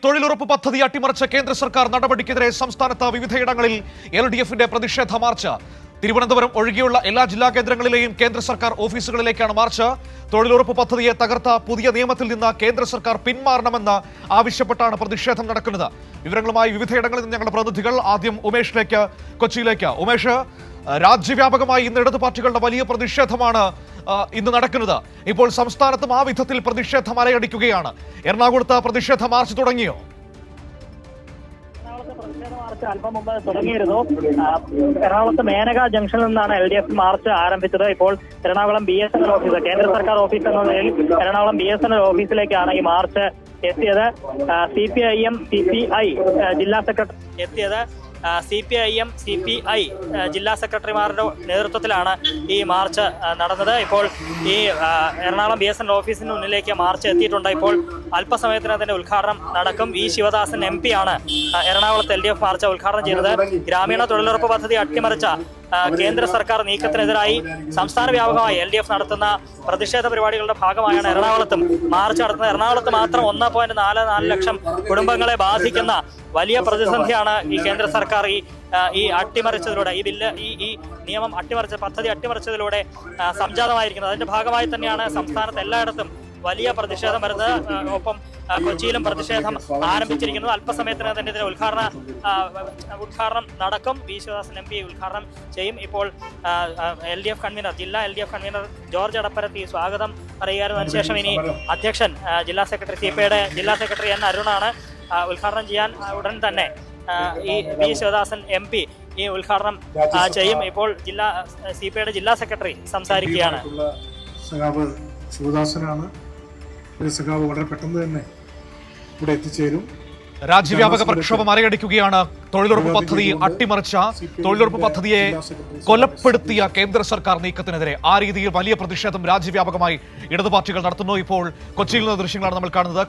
തൊഴിലുറപ്പ് പദ്ധതി അട്ടിമറിച്ച കേന്ദ്ര സർക്കാർ നടപടിക്കെതിരെ സംസ്ഥാനത്ത് വിവിധയിടങ്ങളിൽ LDF-ന്റെ പ്രതിഷേധ മാർച്ച്. തിരുവനന്തപുരം ഒഴികെയുള്ള എല്ലാ ജില്ലാ കേന്ദ്രങ്ങളിലെയും കേന്ദ്ര സർക്കാർ ഓഫീസുകളിലേക്കാണ് മാർച്ച്. തൊഴിലുറപ്പ് പദ്ധതിയെ തകർത്ത പുതിയ നിയമത്തിൽ നിന്ന് കേന്ദ്ര സർക്കാർ പിന്മാറണമെന്ന് ആവശ്യപ്പെട്ടാണ് പ്രതിഷേധം നടക്കുന്നത്. വിവരങ്ങളുമായി വിവിധയിടങ്ങളിൽ നിന്ന് ഞങ്ങളുടെ പ്രതിനിധികൾ. ആദ്യം ഉമേഷിലേക്ക്, കൊച്ചിയിലേക്ക്. ഉമേഷ്, രാജ്യവ്യാപകമായി ഇന്ന് ഇടതു പാർട്ടികളുടെ വലിയ പ്രതിഷേധമാണ് ഇന്ന് നടക്കുന്നത്. ഇപ്പോൾ സംസ്ഥാനത്തും ആ വിധത്തിൽ പ്രതിഷേധം അലയടിക്കുകയാണ്. എറണാകുളത്ത് പ്രതിഷേധ മാർച്ച് തുടങ്ങിയോ? അല്പം മുമ്പ് തുടങ്ങിയിരുന്നു. എറണാകുളത്ത് മേനക ജംഗ്ഷനിൽ നിന്നാണ് LDF മാർച്ച് ആരംഭിച്ചത്. ഇപ്പോൾ എറണാകുളം BSNL ഓഫീസ്, കേന്ദ്ര സർക്കാർ ഓഫീസ് എന്ന നിലയിൽ എറണാകുളം BSNL ഓഫീസിലേക്കാണ് ഈ മാർച്ച് എത്തിയത്. CPIM CPI ജില്ലാ സെക്രട്ടറി എത്തിയത്. CPIM CPI ജില്ലാ സെക്രട്ടറിമാരുടെ നേതൃത്വത്തിലാണ് ഈ മാർച്ച് നടന്നത്. ഇപ്പോൾ ഈ എറണാകുളം BSNL ഓഫീസിന് മുന്നിലേക്ക് മാർച്ച് എത്തിയിട്ടുണ്ട്. ഇപ്പോൾ അല്പസമയത്തിനകം തന്നെ ഉദ്ഘാടനം നടക്കും. V. ശിവദാസൻ MP ആണ് എറണാകുളത്ത് LDF മാർച്ച് ഉദ്ഘാടനം ചെയ്തത്. ഗ്രാമീണ തൊഴിലുറപ്പ് പദ്ധതി അട്ടിമറിച്ച കേന്ദ്ര സർക്കാർ നീക്കത്തിനെതിരായി സംസ്ഥാന വ്യാപകമായി LDF നടത്തുന്ന പ്രതിഷേധ പരിപാടികളുടെ ഭാഗമായാണ് എറണാകുളത്തും മാർച്ച് നടത്തുന്നത്. എറണാകുളത്ത് മാത്രം 1.44 ലക്ഷം കുടുംബങ്ങളെ ബാധിക്കുന്ന വലിയ പ്രതിസന്ധിയാണ് ഈ കേന്ദ്ര സർക്കാർ ഈ അട്ടിമറിച്ചതിലൂടെ, ഈ ബില്ല് ഈ നിയമം പദ്ധതി അട്ടിമറിച്ചതിലൂടെ സംജാതമായിരിക്കുന്നത്. അതിന്റെ ഭാഗമായി തന്നെയാണ് സംസ്ഥാനത്ത് എല്ലായിടത്തും വലിയ പ്രതിഷേധം വരുന്നത്. ഒപ്പം കൊച്ചിയിലും പ്രതിഷേധം ആരംഭിച്ചിരിക്കുന്നത്. അല്പസമയത്തിന് തന്നെ ഇതിന്റെ ഉദ്ഘാടനം നടക്കും. V. ശിവദാസൻ MP ഉദ്ഘാടനം ചെയ്യും. ഇപ്പോൾ LDF കൺവീനർ, ജില്ലാ LDF കൺവീനർ ജോർജ് എടപ്പരത്തി സ്വാഗതം പറയുകയായിരുന്നു. അതിനുശേഷം ഇനി അധ്യക്ഷൻ ജില്ലാ സെക്രട്ടറി CPIയുടെ ജില്ലാ സെക്രട്ടറി N. അരുണാണ് ഉദ്ഘാടനം ചെയ്യാൻ. ഉടൻ തന്നെ ഈ V. ശിവദാസൻ MP ഈ ഉദ്ഘാടനം ചെയ്യും. ഇപ്പോൾ CPIയുടെ ജില്ലാ സെക്രട്ടറി സംസാരിക്കുകയാണ്. ശിവദാസനാണ്. സഖാവ് വളരെ പെട്ടെന്ന് തന്നെ ഇവിടെ എത്തിച്ചേരും. രാജ്യവ്യാപക പ്രക്ഷോഭം അരയടിക്കുകയാണ്. തൊഴിലുറപ്പ് പദ്ധതി അട്ടിമറിച്ച, തൊഴിലുറപ്പ് പദ്ധതിയെ കൊലപ്പെടുത്തിയ കേന്ദ്ര സർക്കാർ നീക്കത്തിനെതിരെ ആ രീതിയിൽ വലിയ പ്രതിഷേധം രാജ്യവ്യാപകമായി ഇടതു പാർട്ടികൾ നടത്തുന്നു. ഇപ്പോൾ കൊച്ചിയിൽ നിന്ന് ദൃശ്യങ്ങളാണ് നമ്മൾ കാണുന്നത്.